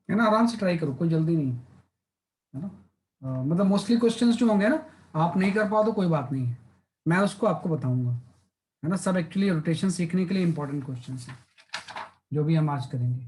है ना, आराम से ट्राई करो, कोई जल्दी नहीं है ना। मतलब मोस्टली क्वेश्चंस जो होंगे ना, आप नहीं कर पाओ तो कोई बात नहीं है, मैं उसको आपको बताऊंगा, है ना। सब एक्चुअली रोटेशन सीखने के लिए इंपॉर्टेंट क्वेश्चंस हैं जो भी हम आज करेंगे।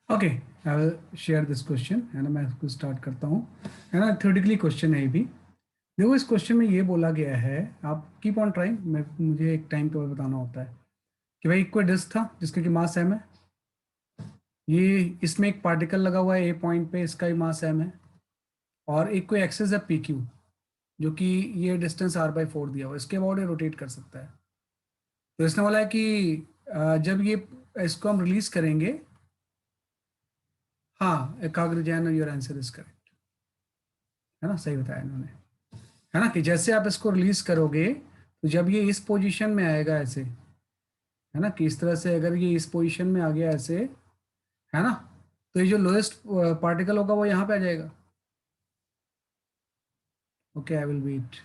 Okay, I will share this question, है ना। मैं इसको स्टार्ट करता हूँ, है ना। थ्योरेटिकली क्वेश्चन है ये भी। देखो, इस क्वेश्चन में ये बोला गया है, आप कीप ऑन ट्राइंग, मैं मुझे एक टाइम पे बताना होता है कि भाई एक कोई डिस्क था जिसका कि मास m है, ये इसमें एक पार्टिकल लगा हुआ है ए पॉइंट पे, इसका भी मास m है, और एक कोई एक्सिस है पी क्यू, जो कि ये डिस्टेंस r/4 दिया हुआ है, इसके अबाउट ये रोटेट कर सकता है। तो इसने बोला है कि जब ये इसको हम रिलीज करेंगे, हाँ, एकाग्र Jain, your answer is correct, है ना, सही बताया इन्होंने, है ना। कि जैसे आप इसको रिलीज करोगे तो जब ये इस पोजीशन में आएगा ऐसे, है ना, कि इस तरह से अगर ये इस पोजीशन में आ गया ऐसे, है ना, तो ये जो लोएस्ट पार्टिकल होगा वो यहाँ पे आ जाएगा। Okay, I will wait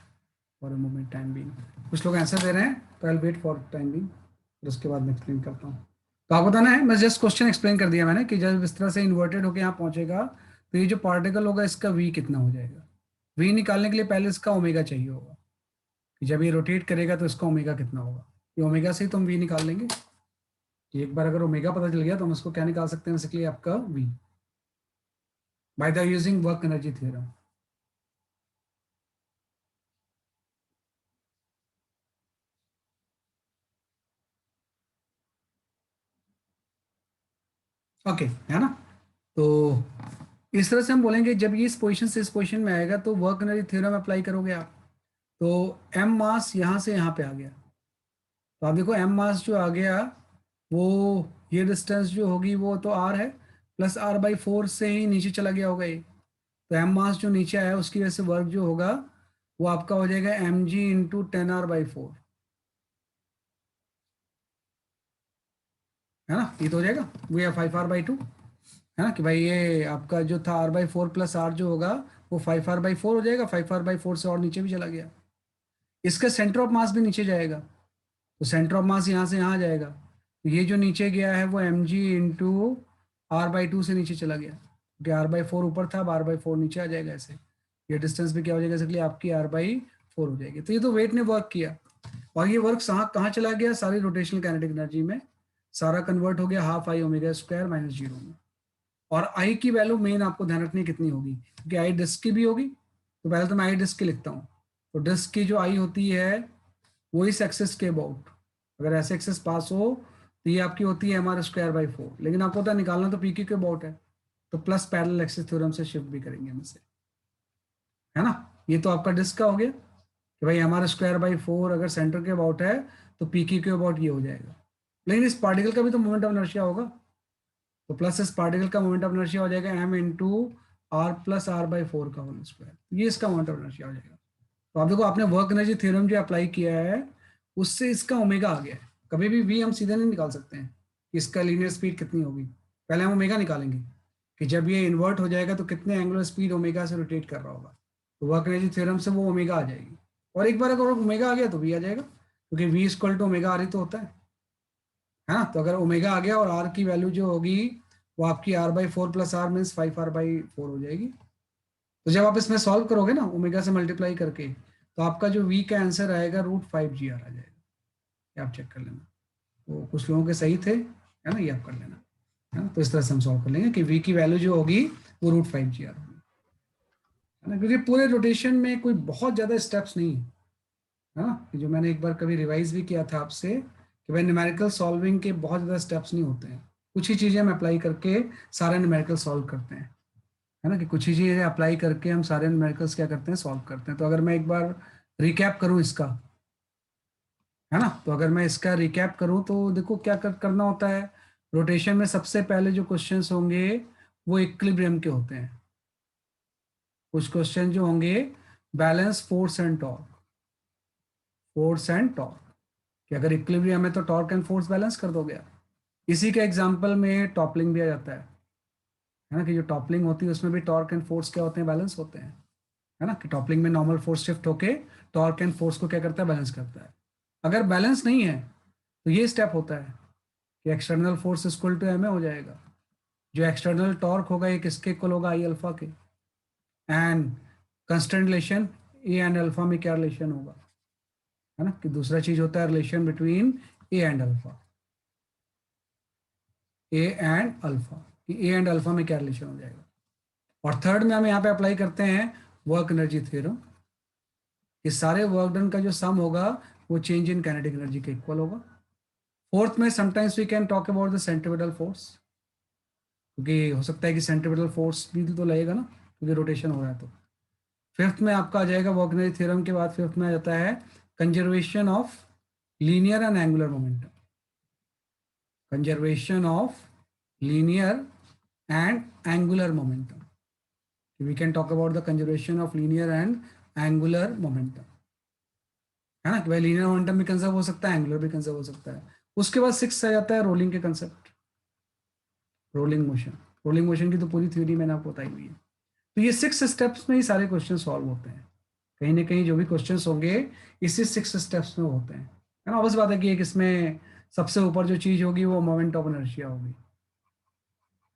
for a moment, time being. कुछ लोग आंसर दे रहे हैं, तो I will wait for time being, फिर उसके बाद मैं एक्सप्लेन करता हूँ। तो आपको बताना है, मैं जस्ट क्वेश्चन एक्सप्लेन कर दिया मैंने, कि जब इस तरह से इन्वर्टेड होकर यहाँ पहुंचेगा तो ये जो पार्टिकल होगा इसका वी कितना हो जाएगा। वी निकालने के लिए पहले इसका ओमेगा चाहिए होगा, कि जब ये रोटेट करेगा तो इसका ओमेगा कितना होगा। ये ओमेगा से ही तो हम वी निकाल लेंगे, कि एक बार अगर ओमेगा पता चल गया तो हम इसको क्या निकाल सकते हैं, बेसिकली आपका v, by the using work energy theorem. Okay, है ना। तो इस तरह से हम बोलेंगे, जब ये इस पोजीशन से इस पोजीशन में आएगा तो वर्क एनर्जी थ्योरम अप्लाई करोगे आप, तो एम मास यहाँ से यहाँ पे आ गया, तो आप देखो एम मास जो आ गया, वो ये डिस्टेंस जो होगी वो तो आर है, प्लस r/4 से ही नीचे चला गया होगा ये, तो एम मास जो नीचे आया उसकी वजह से वर्क जो होगा वो आपका हो जाएगा mg × 10r/4, है ना। ये तो हो जाएगा, वो या 5r/2, है ना, कि भाई ये आपका जो था r/4 प्लस r जो होगा वो 5r/4 हो जाएगा, 5r/4 से और नीचे भी चला गया, इसका सेंटर ऑफ मास भी नीचे जाएगा, तो सेंटर ऑफ मास यहाँ से यहाँ आ जाएगा, तो ये जो नीचे गया है वो mg × r/2 से नीचे चला गया, क्योंकि r/4 ऊपर था, अब r/4 नीचे आ जाएगा ऐसे, ये डिस्टेंस भी क्या हो जाएगा, इसलिए आपकी r/4 हो जाएगी। तो ये तो वेट ने वर्क किया, और ये वर्क कहाँ चला गया, सारी रोटेशनल काइनेटिक एनर्जी में, सारा कन्वर्ट हो गया half I omega square minus zero में। और आई की वैल्यू मेन आपको ध्यान रखनी कितनी होगी, क्योंकि आई डिस्क की भी होगी। तो पहले तो मैं आई डिस्क की लिखता हूँ। तो डिस्क की जो आई होती है वो इस एक्सेस के अबाउट, अगर ऐसे एक्सेस पास हो तो ये आपकी होती है m r square by four, लेकिन आपको पता निकालना तो पी क्यू के अबाउट है, तो प्लस पैरेलल एक्सिस थ्योरम से शिफ्ट भी करेंगे हम इसे, है ना। ये तो आपका डिस्क का हो गया कि भाई m r square by four अगर सेंटर के अबाउट है तो पी क्यू के अबाउट ये हो जाएगा। लेकिन इस पार्टिकल का भी तो मोमेंट ऑफ इनर्शिया होगा, तो प्लस इस पार्टिकल का मोमेंट ऑफ इनर्शिया हो जाएगा m into r plus r by four का होल स्क्वायर, ये इसका मोमेंट ऑफ इनर्शिया हो जाएगा। तो आप देखो आपने वर्क एनर्जी थ्योरम जो अप्लाई किया है उससे इसका ओमेगा आ गया है। कभी भी वी हम सीधे नहीं निकाल सकते हैं कि इसका लीनियर स्पीड कितनी होगी, पहले हम ओमेगा निकालेंगे कि जब ये इन्वर्ट हो जाएगा तो कितने एंगुलर स्पीड ओमेगा से रोटेट कर रहा होगा, तो वर्क एनर्जी थ्योरम से वो ओमेगा आ जाएगी। और एक बार अगर ओमेगा आ गया तो वी आ जाएगा, क्योंकि v equal to omega r ही तो होता है ना। तो अगर ओमेगा आ गया और आर की वैल्यू जो होगी वो आपकी r by four plus r means five r by four हो जाएगी। तो जब आप इसमें सॉल्व करोगे ना ओमेगा से मल्टीप्लाई करके, तो आपका जो वी का आंसर आएगा रूट फाइव जी आर आ जाएगा, ये आप चेक कर लेना। तो कुछ लोगों के सही थे, है ना, ये आप कर लेना, है ना। तो इस तरह से हम सॉल्व कर लेंगे कि वी की वैल्यू जो होगी वो रूट फाइव जी आर होगी, है ना, क्योंकि पूरे रोटेशन में कोई बहुत ज़्यादा स्टेप्स नहीं है ना, कि जो मैंने एक बार कभी रिवाइज भी किया था आपसे कि भाई न्यूमेरिकल सॉल्विंग के बहुत ज़्यादा स्टेप्स नहीं होते हैं, कुछ ही चीज़ें हम अप्लाई करके सारे न्यूमेरिकल सॉल्व करते हैं, है ना, कि कुछ ही चीज़ें अप्लाई करके हम सारे न्यूमेरिकल्स क्या करते हैं, सॉल्व करते हैं। तो अगर मैं एक बार रिकैप करूं इसका, है ना, तो अगर मैं इसका रिकैप करूं तो देखो क्या करना होता है। रोटेशन में सबसे पहले जो क्वेश्चंस होंगे वो इक्विलिब्रियम के होते हैं। कुछ क्वेश्चन जो होंगे balance force and torque, force and torque, कि अगर इक्विलिब्रियम है तो टॉर्क एंड फोर्स बैलेंस कर दोगे आप। इसी के एग्जाम्पल में टॉपलिंग भी आ जाता है ना, कि जो टॉपलिंग होती है उसमें भी टॉर्क एंड फोर्स क्या होते हैं, बैलेंस होते हैं, है ना, कि टॉपलिंग में नॉर्मल फोर्स शिफ्ट होके टॉर्क एंड फोर्स को क्या करता है, बैलेंस करता है। अगर बैलेंस नहीं है तो ये स्टेप होता है कि external force equal to m a हो जाएगा, जो एक्सटर्नल टॉर्क होगा ये किसके इक्वल होगा, आई अल्फा के, and constant relation a and alpha में क्या रिलेशन होगा, है ना, कि दूसरा चीज होता है relation between A and alpha, A and alpha, कि ए एंड अल्फा में क्या रिलेशन हो जाएगा। और थर्ड में हम यहाँ पे अप्लाई करते हैं वर्क एनर्जी थ्योरम, कि सारे वर्क डन का जो सम होगा वो चेंज इन काइनेटिक एनर्जी के इक्वल होगा। फोर्थ में sometimes we can talk about the centripetal force, क्योंकि हो सकता है कि सेंट्रीपिटल फोर्स भी तो लगेगा ना, क्योंकि रोटेशन हो रहा है। तो फिफ्थ में आपका आ जाएगा वर्क एनर्जी थ्योरम के बाद फिफ्थ में आ जाता है conservation of linear and angular momentum, conservation of linear and angular momentum, we can talk about the conservation of linear and angular momentum, है ना, कि भाई लीनियर मोमेंटम भी कंजर्व हो सकता है, एंगुलर भी कंजर्व हो सकता है। उसके बाद सिक्स आ जाता है रोलिंग के concept, rolling motion, rolling motion की तो पूरी थ्योरी मैंने आपको बताई हुई है। तो ये सिक्स स्टेप्स में ही सारे क्वेश्चन सॉल्व होते हैं, कहीं ना कहीं जो भी क्वेश्चन होंगे इसी सिक्स स्टेप्स में होते हैं, है ना। बस बात है कि एक इसमें सबसे ऊपर जो चीज होगी वो मोमेंट ऑफ इनर्शिया होगी,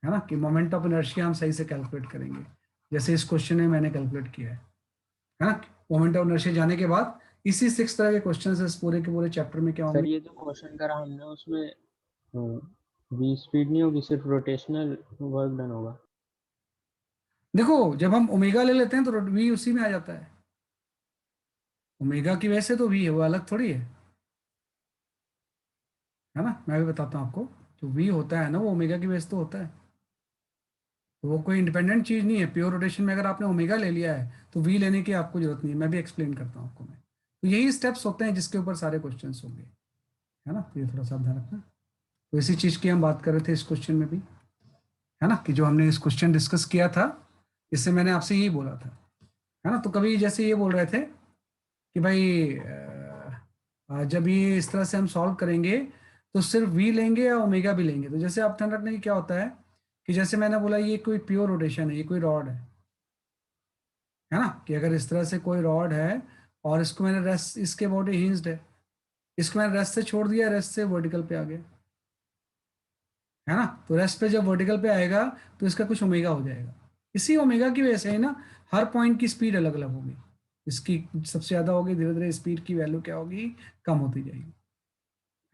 है ना, कि मोमेंट ऑफ इनर्शिया हम सही से कैलकुलेट करेंगे, जैसे इस क्वेश्चन में मैंने कैलकुलेट किया है ना। मोमेंट ऑफ इनर्शिया जाने के बाद इसी सिक्स तरह के क्वेश्चन इस पूरे के पूरे चैप्टर में क्या सर होंगे। ये जो क्वेश्चन करा हमने उसमें वी स्पीड नहीं होगी, सिर्फ रोटेशनल वर्क डन होगा। देखो जब हम ओमेगा ले लेते हैं तो वी उसी में आ जाता है, ओमेगा की वजह से तो वी है, वो अलग थोड़ी है ना। मैं भी बताता हूँ आपको, जो वी होता है ना वो ओमेगा की वजह से तो होता है, तो वो कोई इंडिपेंडेंट चीज नहीं है। प्योर रोटेशन में अगर आपने ओमेगा ले लिया है तो वी लेने की आपको जरूरत नहीं है, मैं भी एक्सप्लेन करता हूँ आपको मैं। तो यही स्टेप्स होते हैं जिसके ऊपर सारे क्वेश्चन होंगे, है ना, तो ये थोड़ा सा ध्यान रखना। तो इसी चीज की हम बात कर रहे थे इस क्वेश्चन में भी, है ना, कि जो हमने इस क्वेश्चन डिस्कस किया था इससे मैंने आपसे यही बोला था, है ना। तो कभी जैसे ये बोल रहे थे कि भाई जब ये इस तरह से हम सॉल्व करेंगे तो सिर्फ वी लेंगे या ओमेगा भी लेंगे। तो जैसे आप ध्यान रखने की क्या होता है कि जैसे मैंने बोला ये कोई प्योर रोटेशन है, ये कोई रॉड है ना, कि अगर इस तरह से कोई रॉड है और इसको मैंने रेस्ट, इसके बॉडी हिंज्ड है, इसको मैंने रेस्ट से छोड़ दिया, रेस्ट से वर्टिकल पे आ गया, है ना। तो रेस्ट पे जब वर्टिकल पे आएगा तो इसका कुछ ओमेगा हो जाएगा। इसी ओमेगा की वजह से है ना हर पॉइंट की स्पीड अलग अलग होगी, इसकी सबसे ज़्यादा होगी, धीरे धीरे स्पीड की वैल्यू क्या होगी, कम होती जाएगी,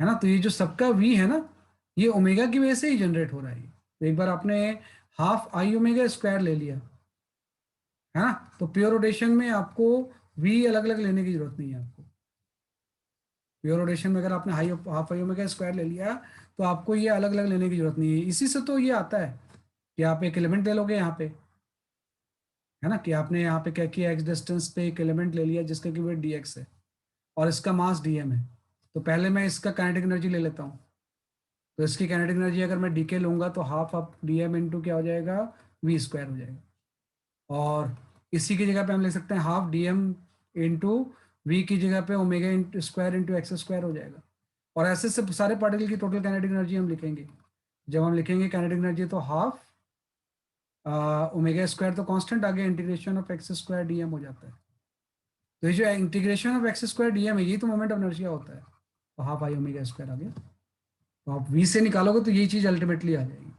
है ना। तो ये जो सबका v है ना, ये ओमेगा की वजह से ही जनरेट हो रहा है। तो एक बार आपने हाफ आई ओमेगा स्क्वायर ले लिया, है ना, तो प्योर रोटेशन में आपको v अलग अलग लेने की जरूरत नहीं है आपको। प्योर रोटेशन में अगर आपने high half I omega square ले लिया तो आपको ये अलग अलग लेने की जरूरत नहीं है। इसी से तो ये आता है कि आप एक एलिमेंट ले लोगे यहाँ पे, है ना, कि आपने यहाँ पे क्या किया, एक्स डिस्टेंस पे एक एलिमेंट ले लिया जिसका कि वेट dx है और इसका मास dm है। तो पहले मैं इसका काइनेटिक एनर्जी ले लेता हूँ। तो इसकी काइनेटिक एनर्जी अगर मैं डीके लूंगा तो हाफ ऑफ dm इंटू क्या हो जाएगा, v स्क्वायर हो जाएगा। और इसी की जगह पे हम लिख सकते हैं हाफ dm इंटू वी की जगह पे omega into square into x square हो जाएगा। और ऐसे से सारे पार्टिकल की टोटल काइनेटिक एनर्जी हम लिखेंगे। जब हम लिखेंगे काइनेटिक एनर्जी तो हाफ ओमेगा स्क्वायर तो कांस्टेंट आ गया, integration of x square DM हो जाता है। तो ये जो integration of x square DM है यही तो मोमेंट ऑफ इनर्शिया होता है। तो हाफ आई ओमेगा स्क्वायर आ गया। तो आप वी से निकालोगे तो यही चीज अल्टीमेटली आ जाएगी।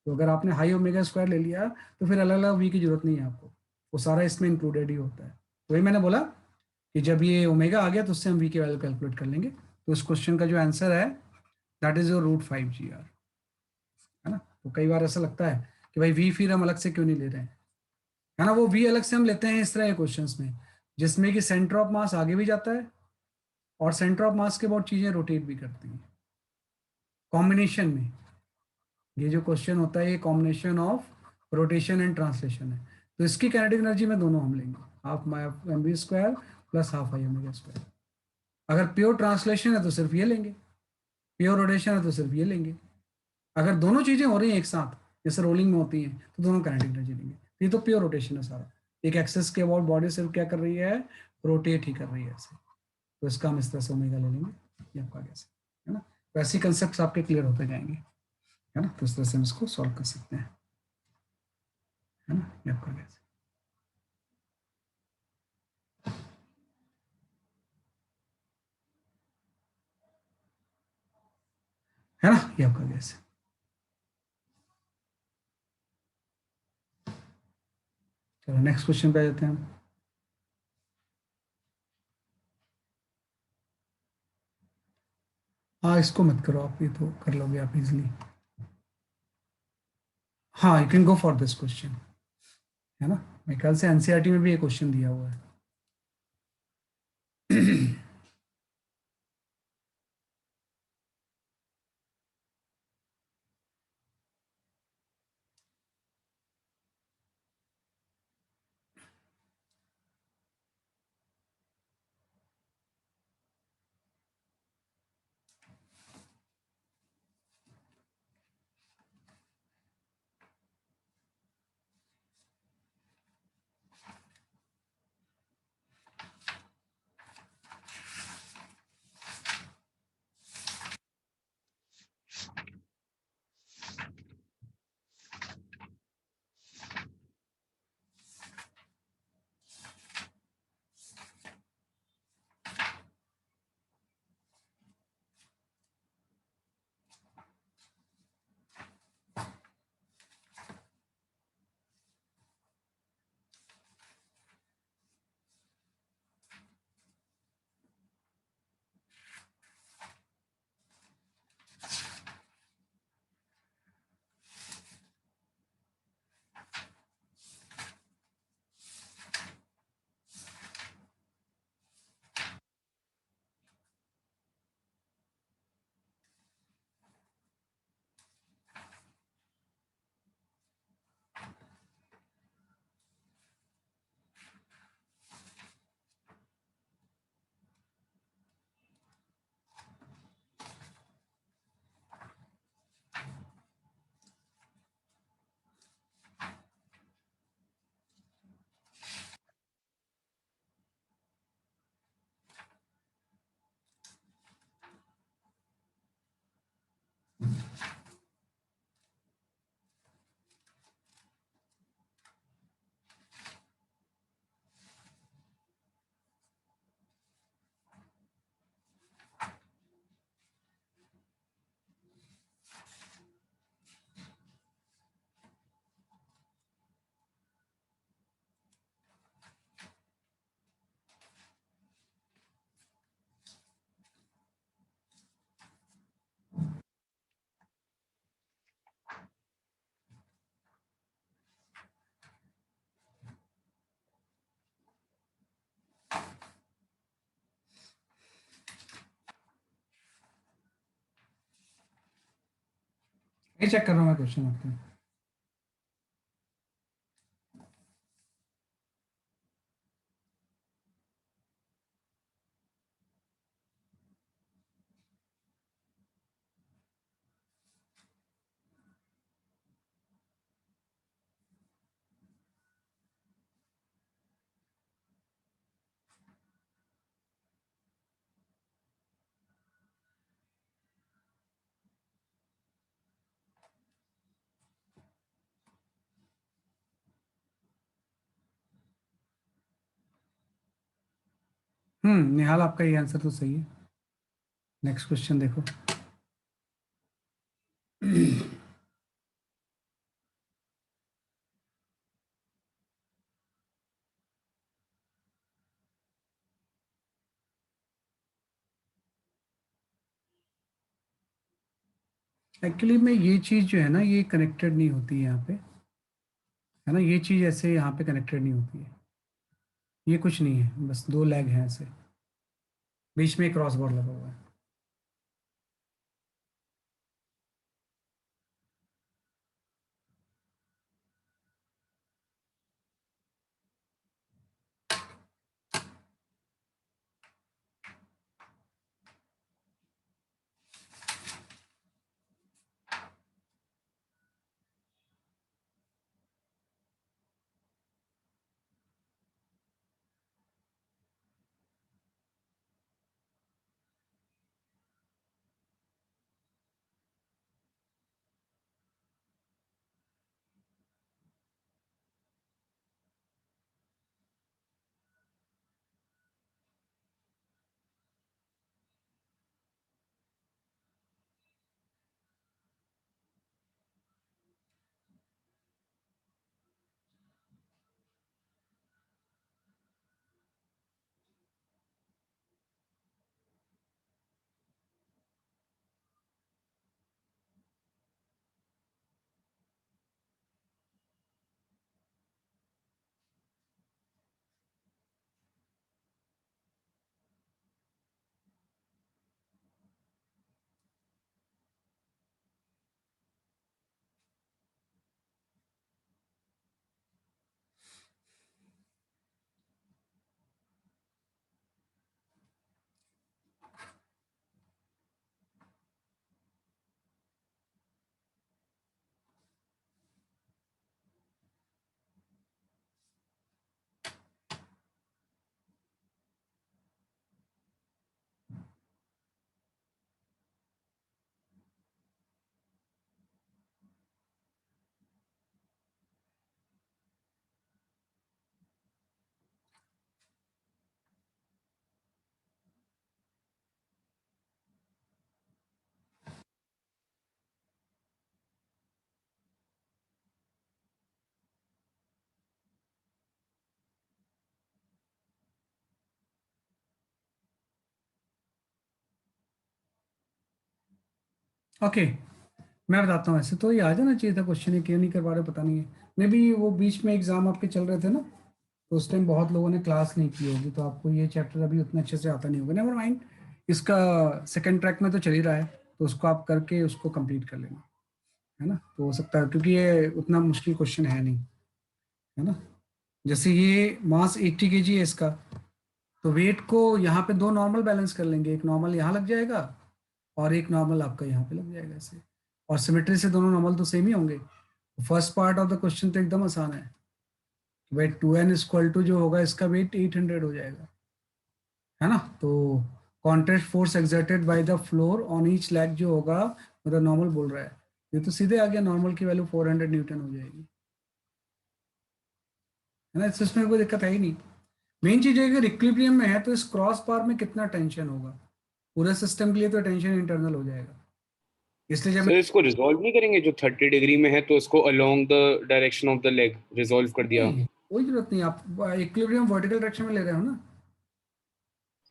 तो अगर आपने हाई ओमेगा स्क्वायर ले लिया तो फिर अलग अलग वी की जरूरत नहीं है आपको, वो सारा इसमें इंक्लूडेड ही होता है। तो वही मैंने बोला कि जब ये ओमेगा आ गया तो उससे हम वी की वैल्यू कैलकुलेट कर लेंगे। तो इस क्वेश्चन का जो आंसर है दैट इज योर √5 GR, है ना। तो कई बार ऐसा लगता है कि भाई वी फिर हम अलग से क्यों नहीं ले रहे हैं, है ना। वो वी अलग से हम लेते हैं इस तरह के क्वेश्चंस में जिसमें कि सेंटर ऑफ मास आगे भी जाता है और सेंटर ऑफ मास के बहुत चीजें रोटेट भी करती हैं कॉम्बिनेशन में। ये जो क्वेश्चन होता है ये combination of rotation and translation है। तो इसकी काइनेटिक एनर्जी में दोनों हम लेंगे, half m v square plus half I omega square. अगर प्योर ट्रांसलेशन है तो सिर्फ ये लेंगे, प्योर रोटेशन है तो सिर्फ ये लेंगे। अगर दोनों चीजें हो रही हैं एक साथ जैसे रोलिंग में होती हैं तो दोनों काइनेटिक एनर्जी लेंगे। ये तो प्योर रोटेशन है सारा, एक एक्सेस के अबाउट बॉडी सिर्फ क्या कर रही है, रोटेट ही कर रही है ऐसे। तो इसका हम इस तरह से ओमेगा ले लेंगे, ये आपका कैसे, है ना। तो ऐसी कंसेप्ट आपके क्लियर होते जाएंगे, है ना। तो इस तरह से हम इसको सॉल्व कर सकते हैं, है ना, ये आपका कैसे, है ना, ये आपका कैसे। चलो नेक्स्ट क्वेश्चन पे आ जाते हैं हम। हाँ इसको मत करो आप, ये तो कर लोगे आप इजिली। हाँ you can go for this question, है ना। मेरे ख्याल से एनसीईआरटी में भी ये क्वेश्चन दिया हुआ है। ये चेक कर रहा हूँ मैं क्वेश्चन आपका। निहाल आपका ये आंसर तो सही है। नेक्स्ट क्वेश्चन देखो। एक्चुअली में ये चीज जो है ना, ये कनेक्टेड नहीं होती है यहाँ पे, है ना। ये चीज ऐसे यहाँ पे कनेक्टेड नहीं होती है। ये कुछ नहीं है, बस दो लेग हैं ऐसे, बीच में एक क्रॉस बोर्ड लगा हुआ है। ओके, मैं बताता हूँ। ऐसे तो ये आ जाना चाहिए था क्वेश्चन, ये क्यों नहीं करवा रहे पता नहीं है। मे बी वो बीच में एग्जाम आपके चल रहे थे ना, तो उस टाइम बहुत लोगों ने क्लास नहीं की होगी, तो आपको ये चैप्टर अभी उतना अच्छे से आता नहीं होगा। नेवर माइंड, इसका सेकंड ट्रैक में तो चल ही रहा है, तो उसको आप करके उसको कंप्लीट कर लेना, है ना। तो हो सकता है, क्योंकि ये उतना मुश्किल क्वेश्चन है नहीं, है ना। जैसे ये मास 80 kg है इसका, तो वेट को यहाँ पे दो नॉर्मल बैलेंस कर लेंगे, एक नॉर्मल यहाँ लग जाएगा और एक नॉर्मल आपका यहाँ पे लग जाएगा ऐसे। और सिमेट्री से दोनों नॉर्मल तो सेम ही होंगे। First part of the question तो एकदम आसान है। वेट 2n इक्वल टू जो होगा इसका वेट 800 हो जाएगा, है ना। तो contrast force exerted by the floor on each leg जो होगा, मतलब नॉर्मल बोल रहा है, ये तो सीधे आ गया, नॉर्मल की वैल्यू 400 न्यूटन हो जाएगी, है ना। इसमें कोई दिक्कत है ही नहीं। मेन चीज है कि इक्विलिब्रियम में है, तो इस क्रॉस बार में कितना टेंशन होगा। पूरे सिस्टम के लिए तो टेंशन इंटरनल हो जाएगा, इसलिए जब सर इसको रिजॉल्व नहीं करेंगे, जो 30 डिग्री में है तो इसको along the direction of the leg resolve कर दिया। नहीं, कोई जरूरत नहीं। आप इक्विलिब्रियम वर्टिकल डायरेक्शन में ले रहे हो ना,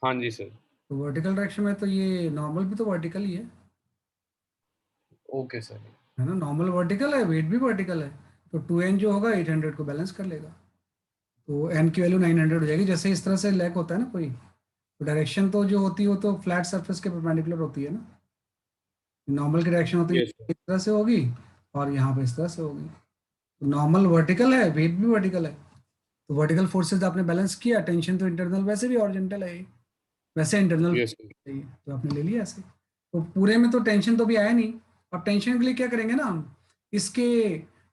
हाँ जी सर। तो वर्टिकल डायरेक्शन में तो ये नॉर्मल भी तो वर्टिकल ही ओके सर। है ना। नॉर्मल वर्टिकल है, वेट भी वर्टिकल है, तो 2n जो होगा 800 को बैलेंस कर लेगा, तो n की वैल्यू 900 हो जाएगी। जैसे इस तरह से लैग होता है ना कोई, तो डायरेक्शन तो जो होती है वो तो फ्लैट सरफेस के परपेंडिकुलर होती है ना, नॉर्मल की डायरेक्शन होती है Yes, sir. इस तरह से होगी और यहाँ पे इस तरह से होगी। तो नॉर्मल वर्टिकल है, वेट भी वर्टिकल है, तो वर्टिकल फोर्सेस आपने बैलेंस किया, टेंशन तो इंटरनल वैसे भी हॉरिजॉन्टल है, वैसे इंटरनल Yes, sir. चाहिए तो आपने ले लिया ऐसे। तो पूरे में तो टेंशन तो भी आया नहीं। अब टेंशन के लिए क्या करेंगे ना, हम इसके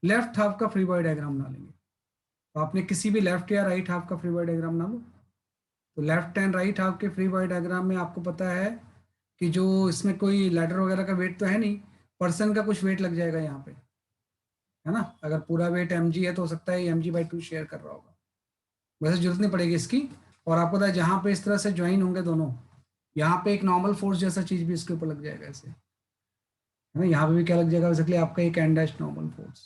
लेफ्ट हाफ का फ्री बॉडी डायग्राम बना लेंगे। तो आपने किसी भी लेफ्ट या राइट हाफ का फ्री बॉडी डायग्राम बना लो। तो लेफ्ट एंड राइट हाफ के फ्री बॉडी डायग्राम में आपको पता है कि जो इसमें कोई लैडर वगैरह का वेट तो है नहीं, पर्सन का कुछ वेट लग जाएगा यहाँ पे, है ना। अगर पूरा वेट mg है तो हो सकता है mg/2 शेयर कर रहा होगा, वैसे जरूरत नहीं पड़ेगी इसकी। और आपको पता है जहाँ पे इस तरह से ज्वाइन होंगे दोनों, यहाँ पे एक नॉर्मल फोर्स जैसा चीज भी इसके ऊपर लग जाएगा ऐसे, है ना। यहाँ पे भी क्या लग जाएगा बेसिकली आपका एक एन डैश नॉर्मल फोर्स,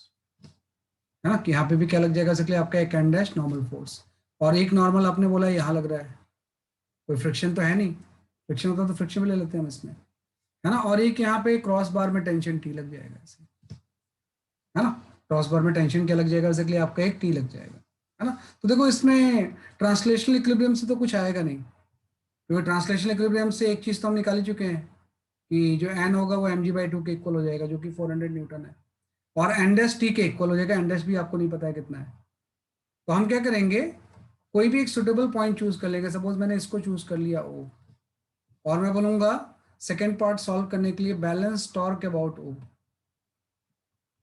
है ना, कि यहाँ पे भी क्या लग जाएगा बेसिकली आपका एक एन डैश नॉर्मल फोर्स। और एक नॉर्मल आपने बोला यहाँ लग रहा है, कोई फ्रिक्शन तो है नहीं, फ्रिक्शन होता तो फ्रिक्शन भी ले लेते हैं हम इसमें, है ना। और एक यहाँ पे क्रॉस बार में टेंशन टी लग जाएगा ऐसे, है ना। क्रॉस बार में टेंशन क्या लग जाएगा बेसिकली आपका एक टी लग जाएगा, है ना। तो देखो इसमें ट्रांसलेशनल इक्विलिब्रियम से तो कुछ आएगा नहीं, क्योंकि ट्रांसलेशनल इक्विलिब्रियम से एक चीज तो हम निकाल ही चुके हैं कि जो एन होगा वो mg/2 के इक्वल हो जाएगा, जो कि 400 न्यूटन है, और एन डैश टी के इक्वल हो जाएगा। एन डैश भी आपको नहीं पता है कितना है। तो हम क्या करेंगे, कोई भी एक सुटेबल पॉइंट चूज कर लेंगे। सपोज मैंने इसको चूज कर लिया ओ, और मैं बोलूंगा सेकेंड पार्ट सॉल्व करने के लिए balance torque about O,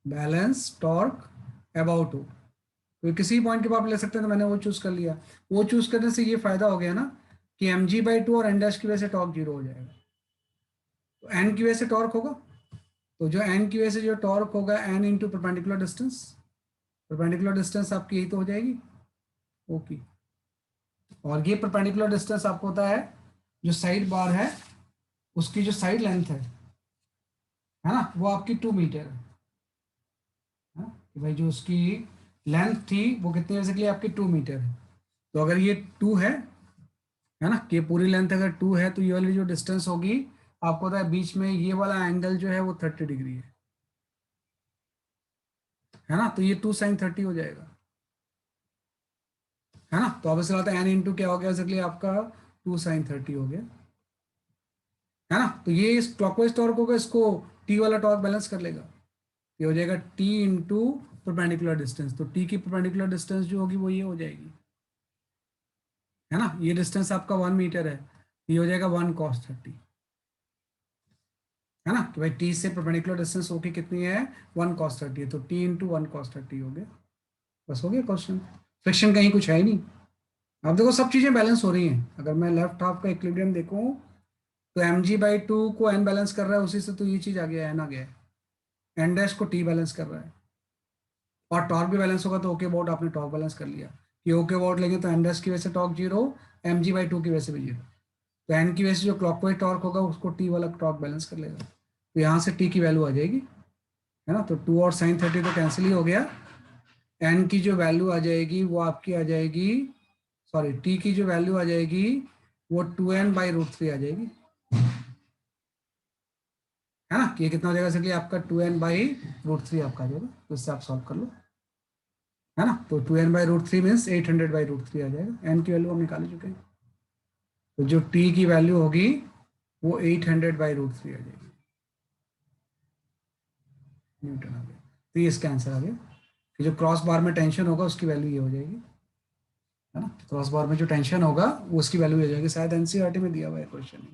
balance torque about O. तो किसी पॉइंट के आप ले सकते हैं, तो मैंने वो चूज कर लिया। वो चूज करने से ये फायदा हो गया ना कि mg/2 और एन डैश की वजह से टॉर्क 0 हो जाएगा। तो एन की वजह से टॉर्क होगा, तो जो एन की वजह से जो टॉर्क होगा n into perpendicular distance, perpendicular distance आपकी यही तो हो जाएगी ओके। और ये परपेंडिकुलर डिस्टेंस आपको होता है जो साइड बार है उसकी जो साइड लेंथ है ना, वो आपकी 2 मीटर है। कि भाई जो उसकी लेंथ थी वो कितनी बेसिकली आपकी 2 मीटर है। तो अगर ये 2 है ना, कि पूरी लेंथ अगर 2 है तो ये वाली जो डिस्टेंस होगी आपको पता है बीच में ये वाला एंगल जो है वो 30 डिग्री है ना। तो ये 2 sin 30 हो जाएगा, है ना। तो अब इसे आता है एन इंटू क्या हो गया बेसिकली आपका 2 sin 30 हो गया, है ना। तो ये इस क्लॉकवाइज टॉर्क होगा, इसको टी वाला टॉर्क बैलेंस कर लेगा। ये हो जाएगा टी इंटू परपेंडिकुलर डिस्टेंस। तो टी की परपेंडिकुलर डिस्टेंस जो होगी वो ये हो जाएगी, है ना। ये डिस्टेंस आपका 1 मीटर है, ये हो जाएगा 1 cos 30, है ना। कि भाई टी से परपेंडिकुलर डिस्टेंस होगी कितनी है 1 cos 30 है, तो टी इंटू 1 cos 30 हो गया। बस हो गया क्वेश्चन, फ्रिक्शन कहीं कुछ है ही नहीं। अब देखो सब चीजें बैलेंस हो रही हैं। अगर मैं लेफ्ट हाफ का इक्विलिब्रियम देखूं तो mg/2 को n बैलेंस कर रहा है, उसी से तो ये चीज आ गया, n आ गया है। एन डैश को टी बैलेंस कर रहा है, और टॉर्क भी बैलेंस होगा तो ओके अबाउट आपने टॉर्क बैलेंस कर लिया। कि ओके अबाउट लेंगे तो एन डैश की वजह से टॉर्क 0, mg/2 की वजह से भी 0। तो एन की वजह से जो क्लॉकवाइज टॉर्क होगा उसको टी वाला टॉर्क बैलेंस कर लेगा। तो यहाँ से टी की वैल्यू आ जाएगी, है ना। तो 2 और sin 30 तो कैंसिल ही हो गया। एन की जो वैल्यू आ जाएगी वो आपकी आ जाएगी, सॉरी टी की जो वैल्यू आ जाएगी वो 2n/√3 आ जाएगी, है ना। ये कितना हो जाएगा इसलिए आपका 2n/√3 आपका आ जाएगा। तो इससे आप सॉल्व कर लो, है ना। तो 2n/√3 मीन्स 800/√3 आ जाएगा। एन की वैल्यू हम निकाल चुके हैं, तो जो टी की वैल्यू होगी वो 800/√3 आ जाएगी न्यूटन आ गया। तो ये इसका आंसर आ गया कि जो क्रॉस बार में टेंशन होगा उसकी वैल्यू ये हो जाएगी, है ना। क्रॉस बार में जो टेंशन होगा वो उसकी वैल्यू हो जाएगी। शायद एनसीईआरटी में दिया हुआ है क्वेश्चन,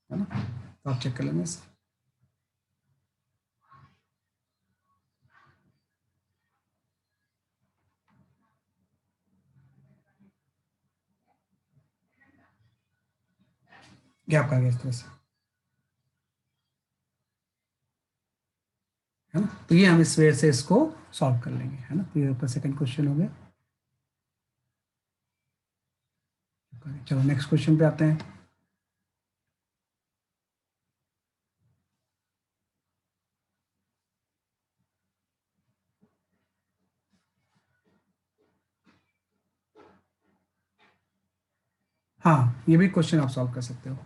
है ना। तो आप चेक कर लेंगे इसे। गैप आ गया इस तरह से, है ना। तो ये हम इस वे से इसको सॉल्व कर लेंगे, है ना। तो ये आपका सेकंड क्वेश्चन हो गया। चलो नेक्स्ट क्वेश्चन पे आते हैं। हाँ ये भी क्वेश्चन आप सॉल्व कर सकते हो।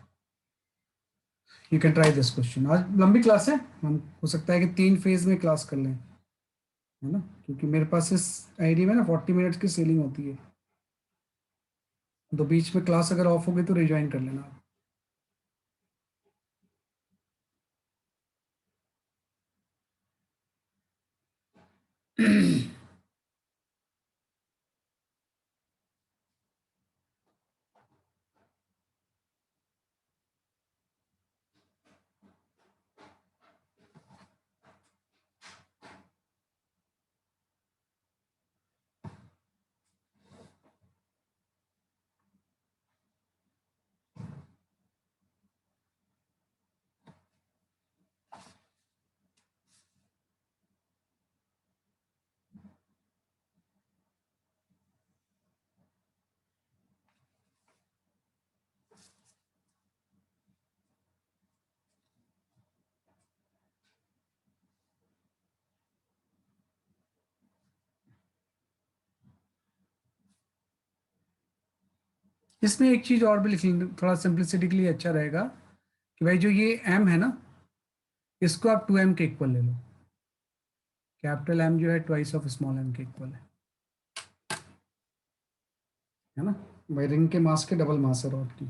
You can try this question. आज लंबी क्लास है, हम हो सकता है कि 3 फेज में क्लास कर लें, है ना। क्योंकि मेरे पास इस आईडी में ना 40 मिनट्स की सीलिंग होती है, तो बीच में क्लास अगर ऑफ होगी तो रिज्वाइन कर लेना आप। इसमें एक चीज और भी लिख लेंगे, थोड़ा सिंप्लिसिटी के लिए अच्छा रहेगा कि भाई जो ये m है ना, इसको आप 2m के इक्वल ले लो। कैपिटल M जो है ट्वाइस ऑफ स्मॉल m के इक्वल है ना। भाई रिंग के मास के डबल मास है रॉड की।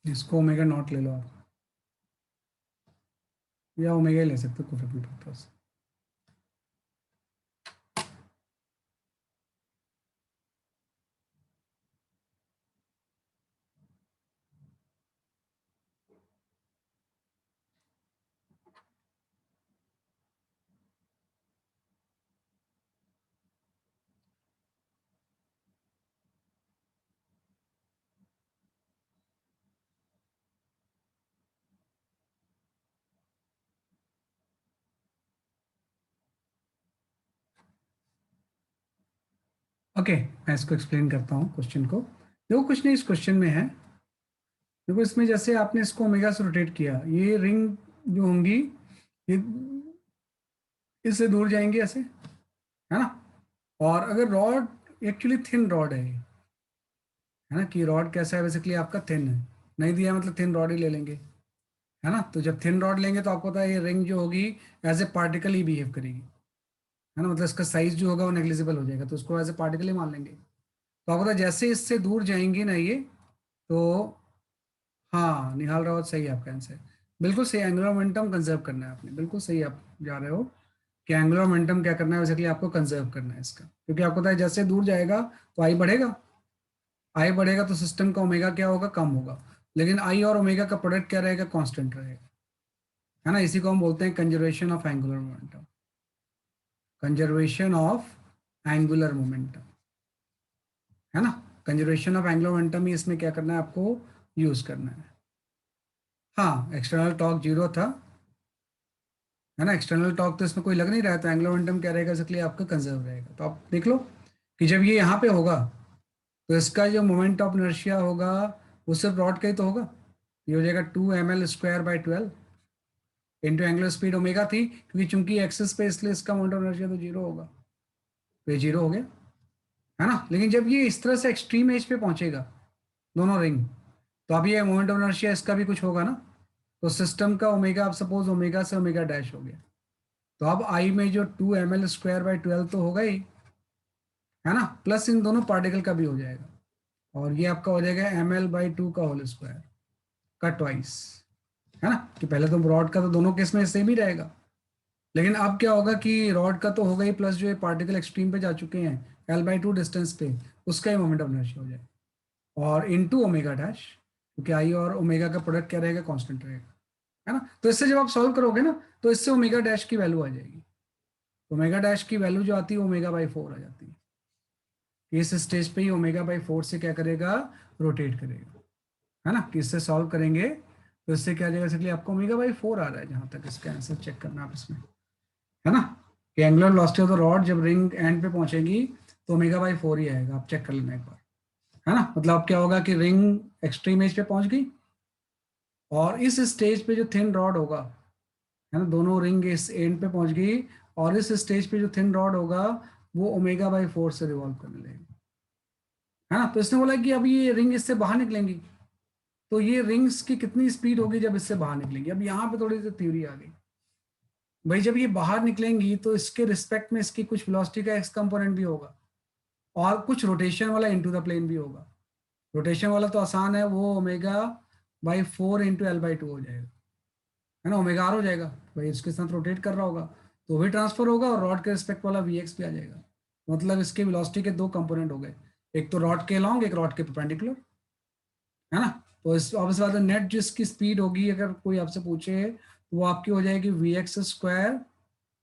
इसको ओमेगा नॉट ले लो आप, या ओमेगा ले सकते हो, कोई फर्क नहीं पड़ता उससे। ओके, मैं इसको एक्सप्लेन करता हूँ क्वेश्चन को। देखो कुछ नहीं इस क्वेश्चन में है। देखो इसमें जैसे आपने इसको ओमेगा से रोटेट किया, ये रिंग जो होंगी ये इससे दूर जाएंगे ऐसे, है ना। और अगर रॉड एक्चुअली थिन रॉड है ना, कि रॉड कैसा है बेसिकली आपका थिन है, नहीं दिया मतलब थिन रॉड ही ले लेंगे, है ना। तो जब थिन रॉड लेंगे तो आपको पता है ये रिंग जो होगी एज ए पार्टिकल ही बिहेव करेगी, है ना। मतलब इसका साइज जो होगा वो नेग्लिजिबल हो जाएगा, तो उसको एज ए पार्टिकल ही मान लेंगे। तो आपको पता है जैसे इससे दूर जाएंगे ना ये, तो हाँ निहाल रावत सही है आपका आंसर, बिल्कुल सही। एंगुलर मोमेंटम कंजर्व करना है आपने, बिल्कुल सही आप जा रहे हो कि एंगुलर मोमेंटम क्या करना है बेसिकली आपको कंजर्व करना है इसका, क्योंकि आपको पता है जैसे दूर जाएगा तो आई बढ़ेगा, आई बढ़ेगा तो सिस्टम का ओमेगा क्या होगा, कम होगा। लेकिन आई और ओमेगा का प्रोडक्ट क्या रहेगा, कांस्टेंट रहेगा, है ना। इसी को हम बोलते हैं conservation of angular momentum, conservation of angular momentum, है ना। कंजर्वेशन ऑफ एंगुलर मोमेंटम ही इसमें क्या करना है आपको यूज करना है। हाँ एक्सटर्नल टॉर्क जीरो था, है ना। एक्सटर्नल टॉर्क तो इसमें कोई लग नहीं रहा है, तो एंगुलर मोमेंटम क्या रहेगा इसलिए आपका कंजर्व रहेगा। तो आप देख लो कि जब ये यहाँ पे होगा तो इसका जो मोमेंट ऑफ इनर्शिया होगा वो सिर्फ रॉड का ही तो होगा, ये हो जाएगा 2 ml² by 12, into angular speed omega थी, क्योंकि चूंकि एक्सिस पे इसलिए इसका मोमेंट ऑफ इनर्शिया तो जीरो होगा, तो ये जीरो हो गया, है ना। लेकिन जब ये इस तरह से एक्सट्रीम एज पे पहुंचेगा दोनों रिंग, तो अब ये मोमेंट ऑफ इनर्शिया इसका भी कुछ होगा ना, तो सिस्टम का ओमेगा, अब सपोज ओमेगा से ओमेगा डैश हो गया, तो अब आई में जो 2ml²/12 तो होगा ही, है ना, प्लस इन दोनों पार्टिकल का भी हो जाएगा, और ये आपका हो जाएगा ml/2 का होल स्क्वायर का ट्वाइस, है ना, कि पहले तो रॉड का तो दोनों केस में सेम ही रहेगा, लेकिन अब क्या होगा कि रॉड का तो होगा ही, प्लस जो ये पार्टिकल एक्सट्रीम पे जा चुके हैं l/2 डिस्टेंस पे, उसका ही मोमेंट ऑफ इनर्शिया हो जाएगा, और इनटू ओमेगा डैश, क्योंकि आई और ओमेगा का प्रोडक्ट क्या रहेगा, कांस्टेंट रहेगा, है ना। तो इससे जब आप सॉल्व करोगे ना, तो इससे ओमेगा डैश की वैल्यू आ जाएगी, ओमेगा डैश की वैल्यू जो आती है ओमेगा/4 आ जाती है, इस स्टेज पे ही ओमेगा/4 से क्या करेगा, रोटेट करेगा, है ना, कि इससे सॉल्व करेंगे तो इससे क्या आ जाएगा, इसलिए आपको ओमेगा/4 आ रहा है, जहां तक इसका आंसर चेक करना आप इसमें, है ना, कि angular velocity of the rod जब रिंग एंड पे पहुंचेगी तो ओमेगा/4 ही आएगा, आप चेक कर लेना एक बार, है ना। मतलब अब क्या होगा कि रिंग एक्सट्रीम एज पे पहुंच गई, और इस स्टेज पे जो थिन रॉड होगा, है ना, दोनों रिंग इस एंड पे पहुंच गई, और इस स्टेज पे जो थिन रॉड होगा वो ओमेगा/4 से रिवॉल्व करने लगेगी, है ना। तो इसने बोला कि अब ये रिंग इससे बाहर निकलेंगी, तो ये रिंग्स की कितनी स्पीड होगी जब इससे बाहर निकलेंगी। अब यहाँ पे थोड़ी सी थ्योरी आ गई भाई, जब ये बाहर निकलेंगी तो इसके रिस्पेक्ट में इसकी कुछ वेलोसिटी का एक्स कंपोनेंट भी होगा, और कुछ रोटेशन वाला इनटू द प्लेन भी होगा। रोटेशन वाला तो आसान है, वो ओमेगा/4 इंटू l/2 हो जाएगा, है ना, ओमेगा आर हो जाएगा भाई, इसके साथ रोटेट कर रहा होगा तो भी ट्रांसफर होगा, और रॉड के रिस्पेक्ट वाला vx भी आ जाएगा, मतलब इसके वेलोसिटी के दो कंपोनेंट हो गए, एक तो रॉड के अलॉन्ग, एक रॉड के परपेंडिकुलर, है ना। तो इस ऑब्वियस बात है, नेट जिसकी स्पीड होगी अगर कोई आपसे पूछे तो वो आपकी हो जाएगी vx²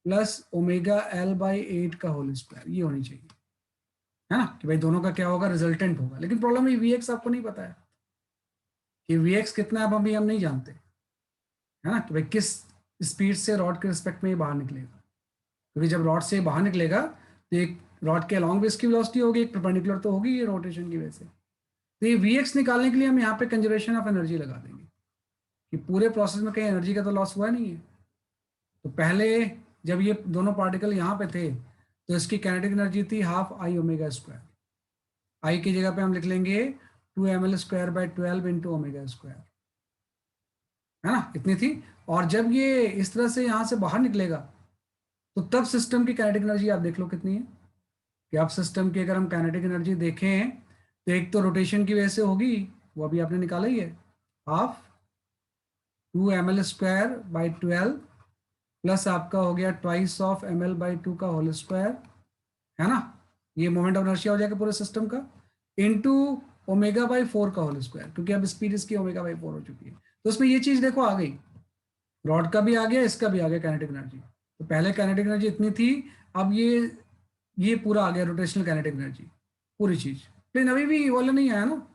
प्लस ओमेगा/l/8 का होल स्क्वायर, ये होनी चाहिए, है ना, कि भाई दोनों का क्या होगा, रिजल्टेंट होगा। लेकिन प्रॉब्लम है vx आपको नहीं पता है कि vx कितना है, अभी हम नहीं जानते, है ना, कि भाई किस स्पीड से रॉड के रिस्पेक्ट में ये बाहर निकलेगा, क्योंकि जब रॉड से बाहर निकलेगा तो एक रॉड के अलॉन्ग भी इसकी वेलोसिटी होगी, एक परपेंडिकुलर तो होगी ये रोटेशन की वजह से। तो ये vx निकालने के लिए हम यहाँ पे कंजर्वेशन ऑफ एनर्जी लगा देंगे, कि पूरे प्रोसेस में कहीं एनर्जी का तो लॉस हुआ नहीं है। तो पहले जब ये दोनों पार्टिकल यहाँ पे थे तो इसकी काइनेटिक एनर्जी थी हाफ आई ओमेगा², आई की जगह पे हम लिख लेंगे 2ml²/12 इंटू ओमेगा², है ना, इतनी थी। और जब ये इस तरह से यहाँ से बाहर निकलेगा तो तब सिस्टम की काइनेटिक एनर्जी आप देख लो कितनी है, कि आप सिस्टम की अगर हम काइनेटिक एनर्जी देखें तो एक तो रोटेशन की वजह से होगी, वो अभी आपने निकाला ही है, हाफ 2ml²/12 प्लस आपका हो गया ट्वाइस ऑफ ml/2 का होल स्क्वायर, है ना, ये मोमेंट ऑफ इनर्शिया हो जाएगा पूरे सिस्टम का, इनटू ओमेगा/4 का होल स्क्वायर, क्योंकि अब स्पीड इसकी ओमेगा/4 हो चुकी है। तो उसमें ये चीज देखो आ गई, रॉड का भी आ गया, इसका भी आ गया काइनेटिक एनर्जी। तो पहले काइनेटिक एनर्जी इतनी थी, अब ये पूरा आ गया रोटेशनल काइनेटिक एनर्जी, पूरी चीज। लेकिन अभी भी वाला नहीं आया ना,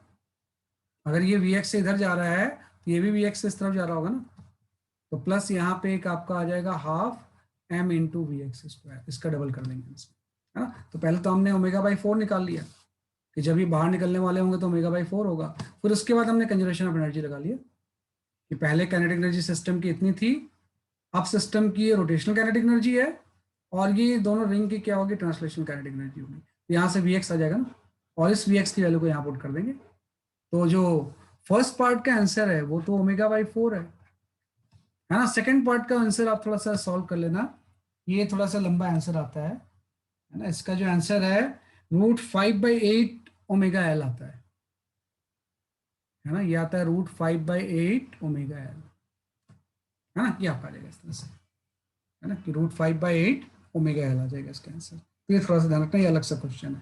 अगर ये vx से इधर जा रहा है तो ये भी vx से इस तरफ जा रहा होगा ना, तो प्लस यहाँ पे एक आपका आ जाएगा हाफ m इंटू vx², इसका डबल कर देंगे इसमें, है ना। तो पहले तो हमने ओमेगा/4 निकाल लिया कि जब ये बाहर निकलने वाले होंगे तो ओमेगा/4 होगा, फिर उसके बाद हमने कंजर्वेशन ऑफ एनर्जी लगा लिया कि पहले काइनेटिक एनर्जी सिस्टम की इतनी थी, अब सिस्टम की ये रोटेशनल काइनेटिक एनर्जी है, और ये दोनों रिंग की क्या होगी, ट्रांसलेशनल काइनेटिक एनर्जी होगी। यहाँ से vx आ जाएगा ना, और इस vx की वैल्यू को यहाँ पुट कर देंगे। तो जो फर्स्ट पार्ट का आंसर है वो तो ओमेगा/4 है ना। सेकंड पार्ट का आंसर आप थोड़ा सा सॉल्व कर लेना, ये थोड़ा सा लंबा आंसर आता है ना। इसका जो आंसर है √5/8 ओमेगा/l आता है ना, ये आता है √5/8 ओमेगा/l, है ना, ये आपका आ जाएगा इस तरह से, है ना, कि √5/8 ओमेगा/l आ जाएगा इसका आंसर। तो ये थोड़ा सा ध्यान रखना, ये अलग सा क्वेश्चन है।